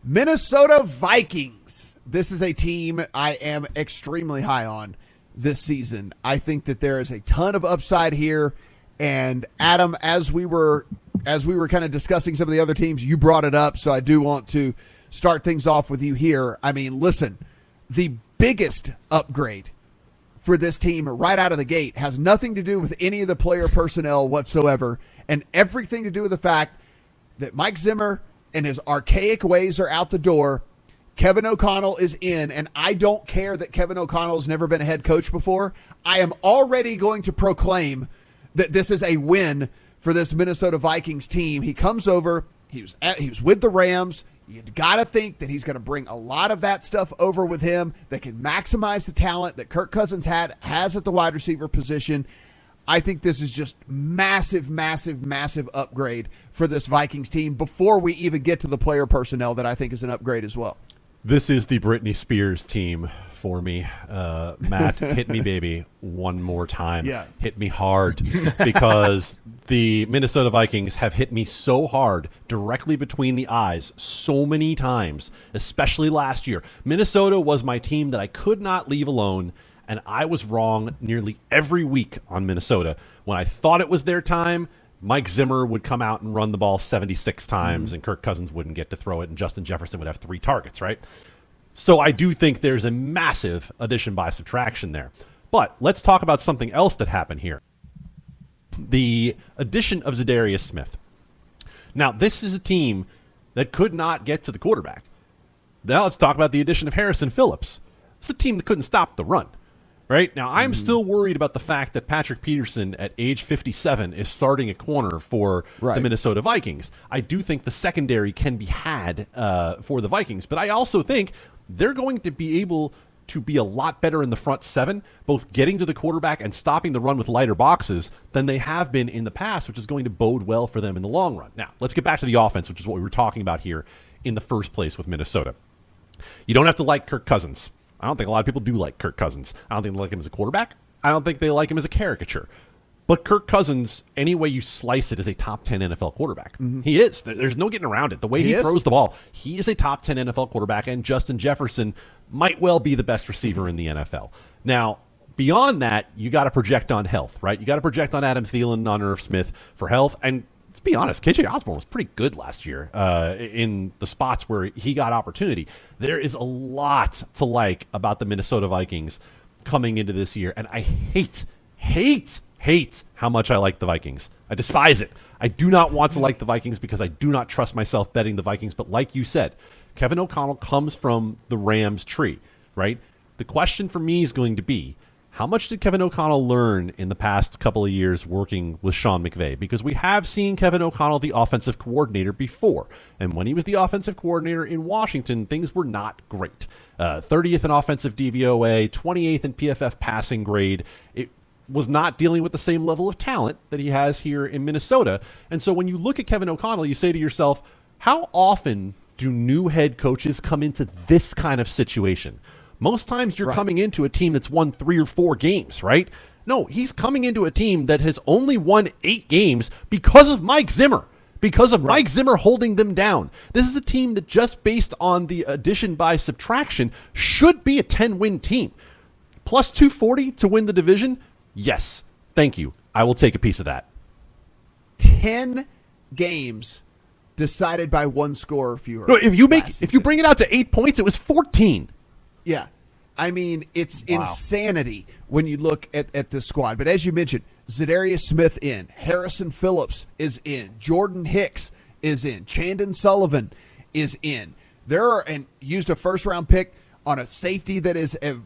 Minnesota Vikings. This is a team I am extremely high on this season. I think that there is a ton of upside here. And Adam, as we were kind of discussing some of the other teams, you brought it up, so I do want to start things off with you here. I mean, listen, the biggest upgrade for this team right out of the gate has nothing to do with any of the player personnel whatsoever, and everything to do with the fact that Mike Zimmer and his archaic ways are out the door. Kevin O'Connell is in, and I don't care that Kevin O'Connell has never been a head coach before. I am already going to proclaim that this is a win for this Minnesota Vikings team. He comes over. He was with the Rams. You got to think that he's going to bring a lot of that stuff over with him that can maximize the talent that Kirk Cousins has at the wide receiver position. I think this is just massive, massive, massive upgrade for this Vikings team before we even get to the player personnel that I think is an upgrade as well. This is the Britney Spears team for me. Matt, hit me, baby, one more time. Yeah. Hit me hard, because the Minnesota Vikings have hit me so hard directly between the eyes so many times, especially last year. Minnesota was my team that I could not leave alone, and I was wrong nearly every week on Minnesota. When I thought it was their time, Mike Zimmer would come out and run the ball 76 times, and Kirk Cousins wouldn't get to throw it, and Justin Jefferson would have 3 targets, right? So I do think there's a massive addition by subtraction there. But let's talk about something else that happened here. The addition of Zadarius Smith. Now, this is a team that could not get to the quarterback. Now let's talk about the addition of Harrison Phillips. It's a team that couldn't stop the run. Right? Now, I'm still worried about the fact that Patrick Peterson at age 57 is starting a corner for the Minnesota Vikings. I do think the secondary can be had for the Vikings, but I also think they're going to be able to be a lot better in the front 7, both getting to the quarterback and stopping the run with lighter boxes than they have been in the past, which is going to bode well for them in the long run. Now, let's get back to the offense, which is what we were talking about here in the first place with Minnesota. You don't have to like Kirk Cousins. I don't think a lot of people do like Kirk Cousins. I don't think they like him as a quarterback. I don't think they like him as a caricature. But Kirk Cousins, any way you slice it, is a top 10 NFL quarterback. Mm-hmm. He is. There's no getting around it. The way he throws the ball, he is a top 10 NFL quarterback, and Justin Jefferson might well be the best receiver in the NFL. Now, beyond that, you got to project on health, right? You got to project on Adam Thielen, on Irv Smith for health, and let's be honest, KJ Osborne was pretty good last year in the spots where he got opportunity. There is a lot to like about the Minnesota Vikings coming into this year, and I hate how much I like the Vikings. I despise it. I do not want to like the Vikings because I do not trust myself betting the Vikings, but like you said, Kevin O'Connell comes from the Rams tree, right? The question for me is going to be, how much did Kevin O'Connell learn in the past couple of years working with Sean McVay? Because we have seen Kevin O'Connell, the offensive coordinator, before. And when he was the offensive coordinator in Washington, things were not great. 30th in offensive DVOA, 28th in PFF passing grade. It was not dealing with the same level of talent that he has here in Minnesota. And so when you look at Kevin O'Connell, you say to yourself, how often do new head coaches come into this kind of situation? Most times you're coming into a team that's won 3 or 4 games, right? No, he's coming into a team that has only won 8 games because of Mike Zimmer, because of Mike Zimmer holding them down. This is a team that, just based on the addition by subtraction, should be a 10-win team. Plus 240 to win the division? Yes. Thank you. I will take a piece of that. 10 games decided by 1 score or fewer. No, if you bring it out to 8 points, it was 14. Yeah. I mean, it's insanity when you look at this squad. But as you mentioned, Zadarius Smith in, Harrison Phillips is in, Jordan Hicks is in, Chandon Sullivan is in. And used a first-round pick on a safety that is a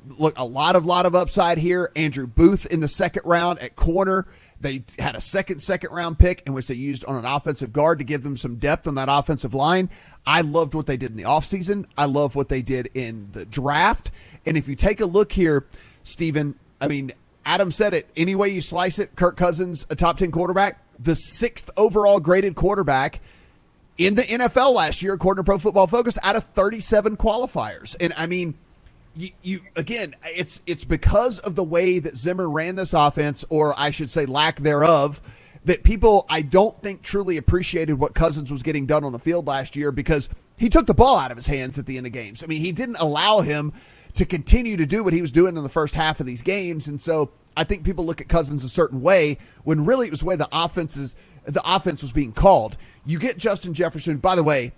lot of upside here. Andrew Booth in the 2nd round at corner. They had a second round pick in which they used on an offensive guard to give them some depth on that offensive line. I loved what they did in the offseason. I love what they did in the draft. And if you take a look here, Stephen, I mean, Adam said it. Any way you slice it, Kirk Cousins, a top 10 quarterback, the 6th overall graded quarterback in the NFL last year, according to Pro Football Focus, out of 37 qualifiers. And I mean, you again, it's because of the way that Zimmer ran this offense, or I should say lack thereof, that people, I don't think, truly appreciated what Cousins was getting done on the field last year, because he took the ball out of his hands at the end of games. I mean, he didn't allow him to continue to do what he was doing in the first half of these games. And so I think people look at Cousins a certain way when really it was the way the offense was being called. You get Justin Jefferson, by the way,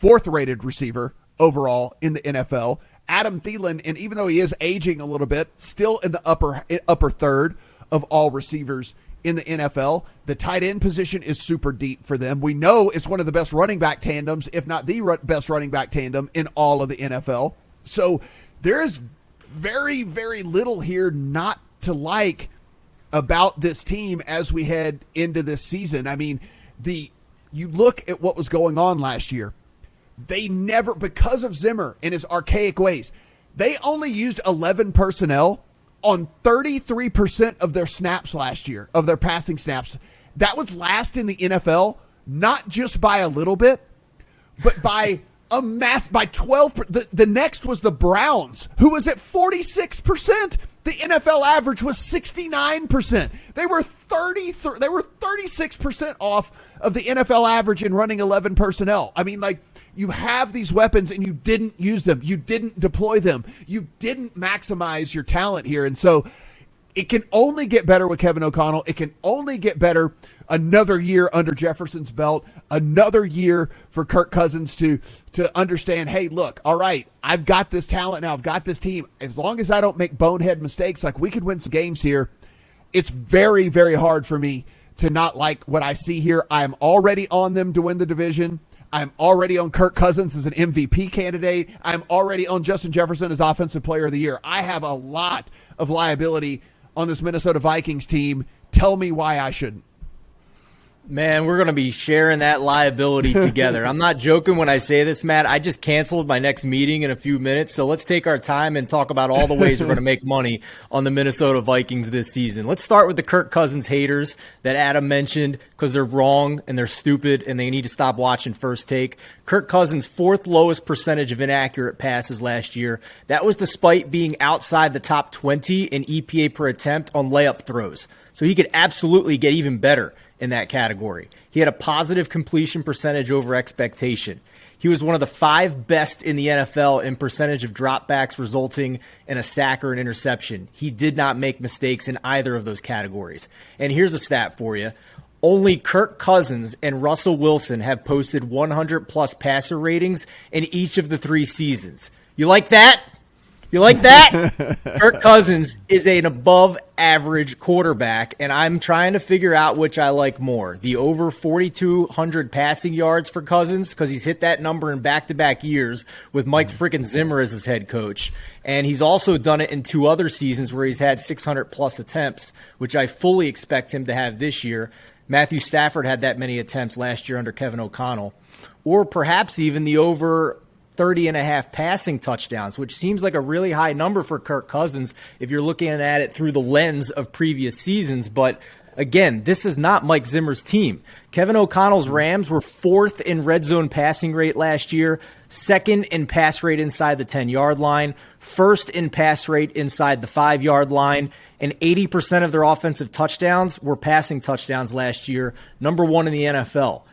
4th-rated receiver overall in the NFL. Adam Thielen, and even though he is aging a little bit, still in the upper third of all receivers in the NFL. The tight end position is super deep for them. We know it's one of the best running back tandems, if not the best running back tandem in all of the NFL. So there is very, very little here not to like about this team as we head into this season. I mean, you look at what was going on last year. They never, because of Zimmer and his archaic ways, they only used 11 personnel on 33% of their snaps last year, of their passing snaps. That was last in the NFL, not just by a little bit, but by by 12. The next was the Browns, who was at 46%. The NFL average was 69%. They were 36% off of the NFL average in running 11 personnel. I mean, like, you have these weapons and you didn't use them. You didn't deploy them. You didn't maximize your talent here. And so it can only get better with Kevin O'Connell. It can only get better. Another year under Jefferson's belt, another year for Kirk Cousins to understand, hey, look, all right, I've got this talent now. I've got this team. As long as I don't make bonehead mistakes, like, we could win some games here. It's very, very hard for me to not like what I see here. I'm already on them to win the division. I'm already on Kirk Cousins as an MVP candidate. I'm already on Justin Jefferson as Offensive Player of the Year. I have a lot of liability on this Minnesota Vikings team. Tell me why I shouldn't. Man, we're going to be sharing that liability together. I'm not joking when I say this, Matt. I just canceled my next meeting in a few minutes, so let's take our time and talk about all the ways we're going to make money on the Minnesota Vikings this season. Let's start with the Kirk Cousins haters that Adam mentioned, because they're wrong and they're stupid and they need to stop watching First Take. Kirk Cousins' 4th lowest percentage of inaccurate passes last year. That was despite being outside the top 20 in EPA per attempt on layup throws. So he could absolutely get even better in that category. He had a positive completion percentage over expectation. He was one of the 5 best in the NFL in percentage of dropbacks resulting in a sack or an interception. He did not make mistakes in either of those categories. And here's a stat for you. Only Kirk Cousins and Russell Wilson have posted 100-plus passer ratings in each of the 3 seasons. You like that? You like that? Kirk Cousins is an above-average quarterback, and I'm trying to figure out which I like more. The over 4,200 passing yards for Cousins, because he's hit that number in back-to-back years with Mike freaking Zimmer as his head coach. And he's also done it in 2 other seasons where he's had 600-plus attempts, which I fully expect him to have this year. Matthew Stafford had that many attempts last year under Kevin O'Connell. Or perhaps even the over 30.5 passing touchdowns, which seems like a really high number for Kirk Cousins if you're looking at it through the lens of previous seasons. But again, this is not Mike Zimmer's team. Kevin O'Connell's Rams were 4th in red zone passing rate last year, 2nd in pass rate inside the 10-yard line, 1st in pass rate inside the 5-yard line, and 80% of their offensive touchdowns were passing touchdowns last year, number 1 in the NFL.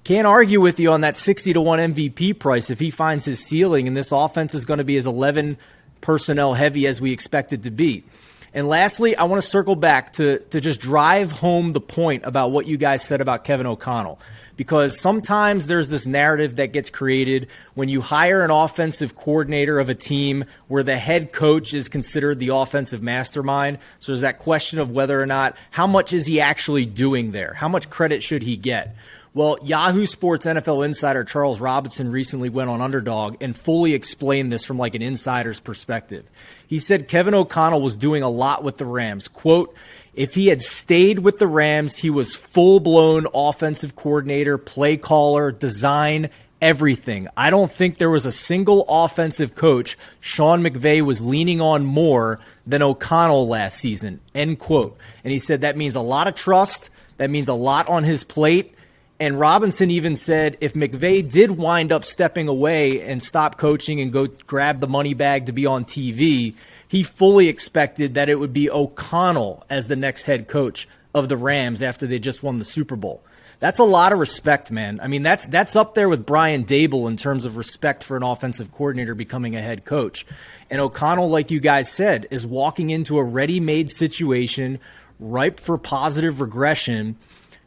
Can't argue with you on that 60-1 MVP price if he finds his ceiling, and this offense is going to be as 11 personnel heavy as we expect it to be. And lastly, I want to circle back to just drive home the point about what you guys said about Kevin O'Connell, because sometimes there's this narrative that gets created when you hire an offensive coordinator of a team where the head coach is considered the offensive mastermind. So there's that question of whether or not, how much is he actually doing there? How much credit should he get? Well, Yahoo Sports NFL insider Charles Robinson recently went on Underdog and fully explained this from like an insider's perspective. He said Kevin O'Connell was doing a lot with the Rams. Quote, if he had stayed with the Rams, he was full-blown offensive coordinator, play caller, design, everything. I don't think there was a single offensive coach Sean McVay was leaning on more than O'Connell last season, end quote. And he said that means a lot of trust. That means a lot on his plate. And Robinson even said if McVay did wind up stepping away and stop coaching and go grab the money bag to be on TV, he fully expected that it would be O'Connell as the next head coach of the Rams after they just won the Super Bowl. That's a lot of respect, man. I mean, that's up there with Brian Dable in terms of respect for an offensive coordinator becoming a head coach. And O'Connell, like you guys said, is walking into a ready-made situation ripe for positive regression.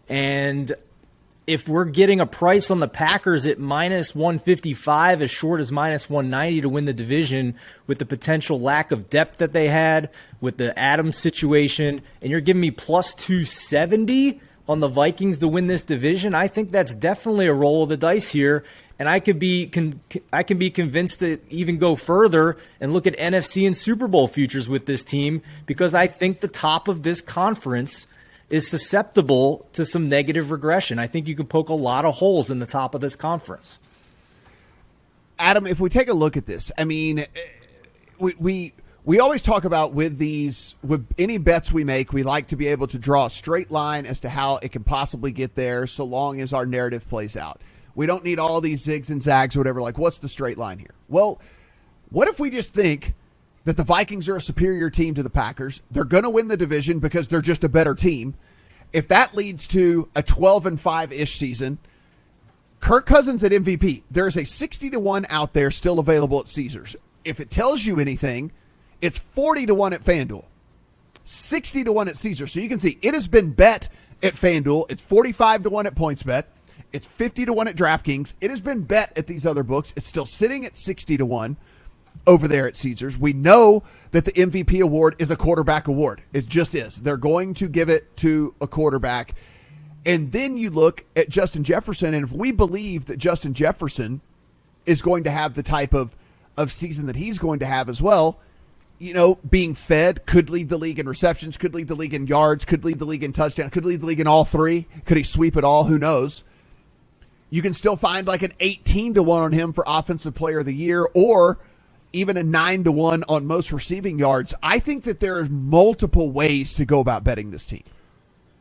And if we're getting a price on the Packers at minus 155, as short as minus 190 to win the division, with the potential lack of depth that they had, with the Adams situation, and you're giving me plus 270 on the Vikings to win this division, I think that's definitely a roll of the dice here. And I can be convinced to even go further and look at NFC and Super Bowl futures with this team, because I think the top of this conference is susceptible to some negative regression. I think you can poke a lot of holes in the top of this conference. Adam, if we take a look at this, I mean, we always talk about with any bets we make, we like to be able to draw a straight line as to how it can possibly get there, so long as our narrative plays out. We don't need all these zigs and zags or whatever. Like, what's the straight line here? Well, what if we just think that the Vikings are a superior team to the Packers? They're going to win the division because they're just a better team. If that leads to a 12-5-ish season, Kirk Cousins at MVP, there's a 60-1 out there still available at Caesars. If it tells you anything, it's 40-1 at FanDuel, 60-1 at Caesars. So you can see it has been bet at FanDuel. It's 45-1 at PointsBet. It's 50-1 at DraftKings. It has been bet at these other books. It's still sitting at 60-1 over there at Caesars. We know that the MVP award is a quarterback award. It just is. They're going to give it to a quarterback. And then you look at Justin Jefferson, and if we believe that Justin Jefferson is going to have the type of season that he's going to have as well, you know, being fed, could lead the league in receptions, could lead the league in yards, could lead the league in touchdowns, could lead the league in all three. Could he sweep it all? Who knows? You can still find like an 18-1 on him for Offensive Player of the Year, or even a 9-1 on most receiving yards. I think that there are multiple ways to go about betting this team.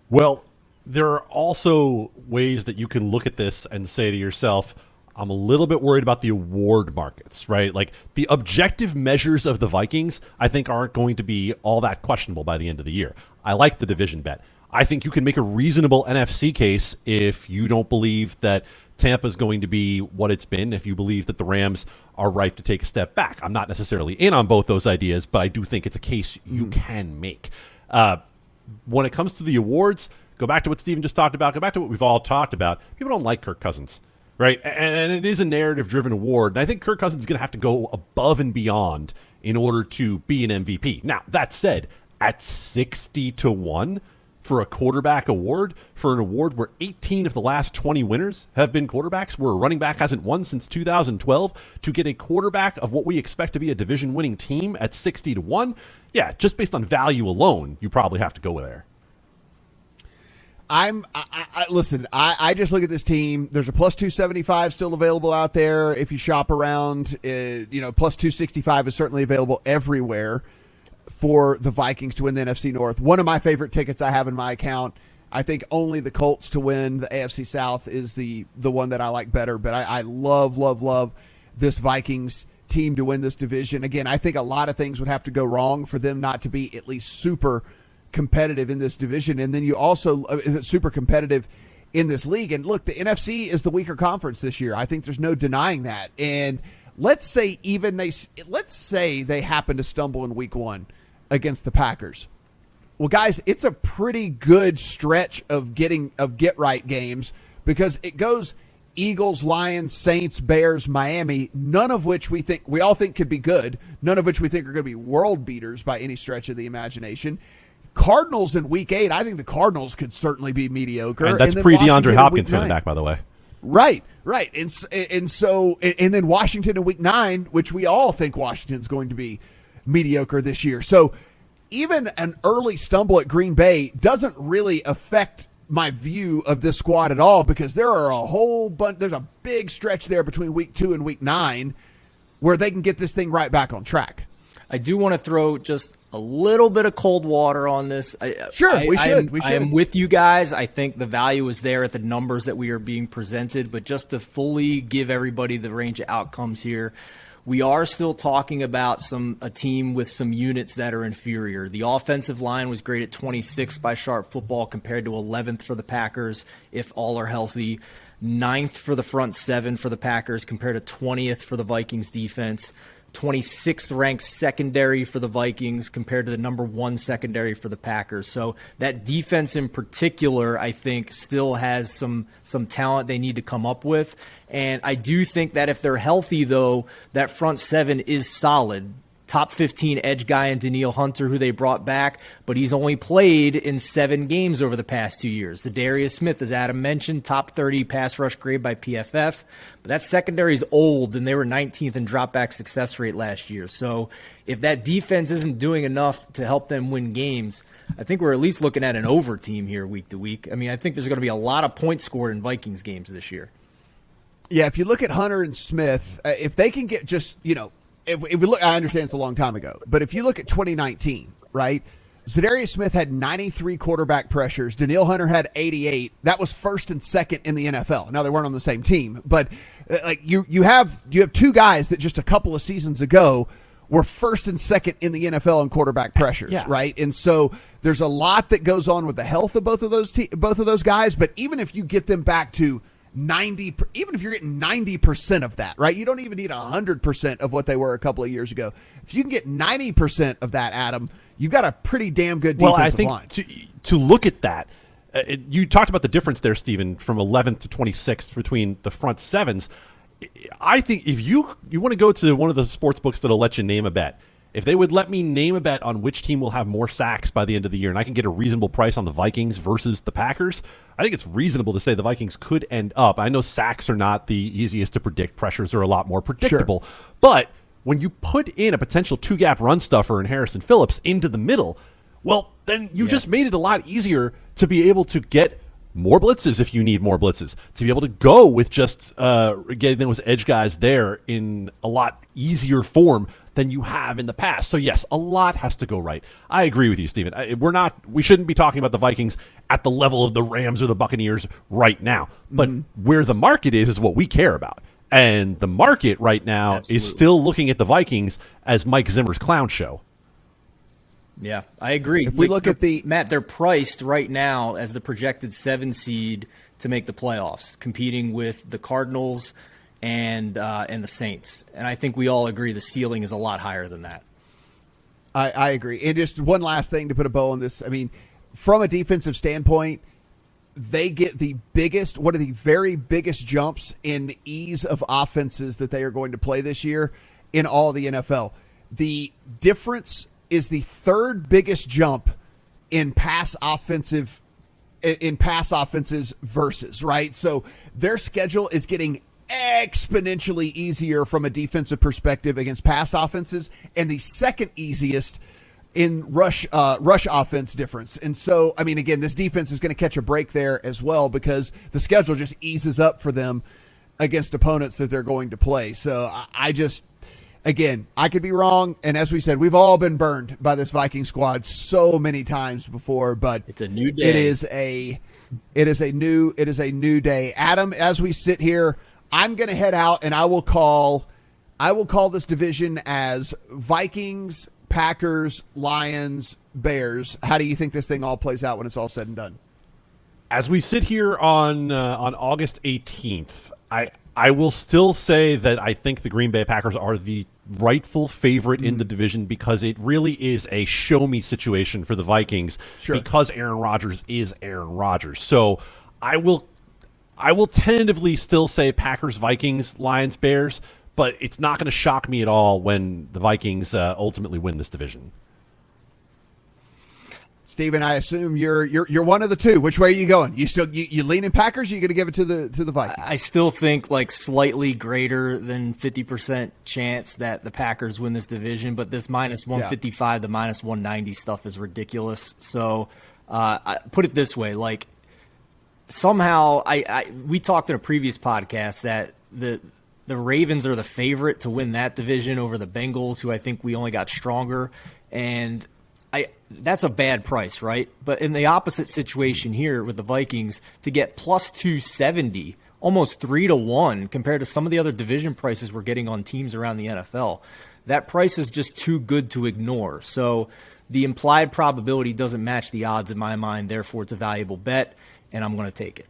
Well, there are also ways that you can look at this and say to yourself, I'm a little bit worried about the award markets, right? Like, the objective measures of the Vikings, I think, aren't going to be all that questionable by the end of the year. I like the division bet. I think you can make a reasonable NFC case if you don't believe that Tampa is going to be what it's been, if you believe that the Rams are ripe to take a step back. I'm not necessarily in on both those ideas, but I do think it's a case you can make. When it comes to the awards, go back to what Stephen just talked about, go back to what we've all talked about. People don't like Kirk Cousins, right? And it is a narrative-driven award, and I think Kirk Cousins is going to have to go above and beyond in order to be an MVP. Now, that said, at 60-1, for a quarterback award, for an award where 18 of the last 20 winners have been quarterbacks, where a running back hasn't won since 2012, to get a quarterback of what we expect to be a division-winning team at 60-1, yeah, just based on value alone, you probably have to go there. Listen, I just look at this team. There's a plus 275 still available out there if you shop around. Plus 265 is certainly available everywhere for the Vikings to win the NFC North. One of my favorite tickets I have in my account. I think only the Colts to win the AFC South is the one that I like better. But I love this Vikings team to win this division. Again, I think a lot of things would have to go wrong for them not to be at least super competitive in this division. And then you also super competitive in this league. And look, the NFC is the weaker conference this year. I think there's no denying that. And let's say they happen to stumble in week one against the Packers. Well, guys, it's a pretty good stretch of get right games, because it goes Eagles, Lions, Saints, Bears, Miami, none of which we all think could be good, none of which we think are going to be world beaters by any stretch of the imagination. Cardinals in week 8, I think the Cardinals could certainly be mediocre. And that's pre DeAndre Hopkins coming back, by the way. Right. And then Washington in week 9, which we all think Washington's going to be mediocre this year. So even an early stumble at Green Bay doesn't really affect my view of this squad at all, because there are a whole bunch. There's a big stretch there between week 2 and week 9 where they can get this thing right back on track. I do want to throw just a little bit of cold water on this. We should. I am with you guys. I think the value is there at the numbers that we are being presented, but just to fully give everybody the range of outcomes here, we are still talking about a team with some units that are inferior. The offensive line was graded 26th by Sharp Football compared to 11th for the Packers if all are healthy. 9th for the front seven for the Packers compared to 20th for the Vikings defense. 26th ranked secondary for the Vikings compared to the number 1 secondary for the Packers. So that defense in particular, I think, still has some talent they need to come up with. And I do think that if they're healthy, though, that front seven is solid. Top 15 edge guy in Daniil Hunter, who they brought back, but he's only played in 7 games over the past 2 years. Darius Smith, as Adam mentioned, top 30 pass rush grade by PFF. But that secondary is old, and they were 19th in dropback success rate last year. So if that defense isn't doing enough to help them win games, I think we're at least looking at an over team here week to week. I mean, I think there's going to be a lot of points scored in Vikings games this year. Yeah, if you look at Hunter and Smith, if they can get just, if we look, I understand it's a long time ago, but if you look at 2019, right, Zadarius Smith had 93 quarterback pressures. Daniil Hunter had 88. That was first and second in the NFL. Now they weren't on the same team, but you have 2 guys that just a couple of seasons ago were first and second in the NFL in quarterback pressures, right? And so there's a lot that goes on with the health of both of those guys. But even if you get them back to 90, even if you're getting 90% of that, right? You don't even need 100% of what they were a couple of years ago. If you can get 90% of that, Adam, you've got a pretty damn good defensive line. I think to look at that, you talked about the difference there, Stephen, from 11th to 26th between the front sevens. I think if you want to go to one of the sports books that'll let you name a bet, if they would let me name a bet on which team will have more sacks by the end of the year and I can get a reasonable price on the Vikings versus the Packers, I think it's reasonable to say the Vikings could end up. I know sacks are not the easiest to predict. Pressures are a lot more predictable. Sure. But when you put in a potential 2-gap run stuffer in Harrison Phillips into the middle, well, then you just made it a lot easier to be able to get more blitzes if you need more blitzes, to be able to go with just getting those edge guys there in a lot easier form than you have in the past. So yes, a lot has to go right. I agree with you, Stephen. We shouldn't be talking about the Vikings at the level of the Rams or the Buccaneers right now. But where the market is what we care about. And the market right now is still looking at the Vikings as Mike Zimmer's clown show. Yeah, I agree. If we look at Matt, they're priced right now as the projected 7 seed to make the playoffs, competing with the Cardinals and the Saints. And I think we all agree the ceiling is a lot higher than that. I agree. And just one last thing to put a bow on this. I mean, from a defensive standpoint, they get one of the very biggest jumps in ease of offenses that they are going to play this year in all the NFL. The difference is the 3rd biggest jump in pass offenses versus, right? So their schedule is getting exponentially easier from a defensive perspective against pass offenses, and the 2nd easiest in rush offense difference. And so, I mean, again, this defense is going to catch a break there as well because the schedule just eases up for them against opponents that they're going to play. So again, I could be wrong, and as we said, we've all been burned by this Viking squad so many times before. But it's a new day. It is a new day. Adam, as we sit here, I'm going to head out, and I will call this division as Vikings, Packers, Lions, Bears. How do you think this thing all plays out when it's all said and done? As we sit here on August 18th, I will still say that I think the Green Bay Packers are the rightful favorite in the division because it really is a show-me situation for the Vikings because Aaron Rodgers is Aaron Rodgers. So I will tentatively still say Packers, Vikings, Lions, Bears, but it's not going to shock me at all when the Vikings ultimately win this division. Stephen, I assume you're one of the two. Which way are you going? You leaning Packers? Or are you going to give it to the Vikings? I still think slightly greater than 50% chance that the Packers win this division, but this minus 155 to minus 190 stuff is ridiculous. So I put it this way, somehow we talked in a previous podcast that the Ravens are the favorite to win that division over the Bengals, who I think we only got stronger, and that's a bad price, right? But in the opposite situation here with the Vikings, to get plus 270 almost 3-1 compared to some of the other division prices we're getting on teams around the NFL. That price is just too good to ignore. So the implied probability doesn't match the odds in my mind. Therefore, it's a valuable bet, and I'm going to take it.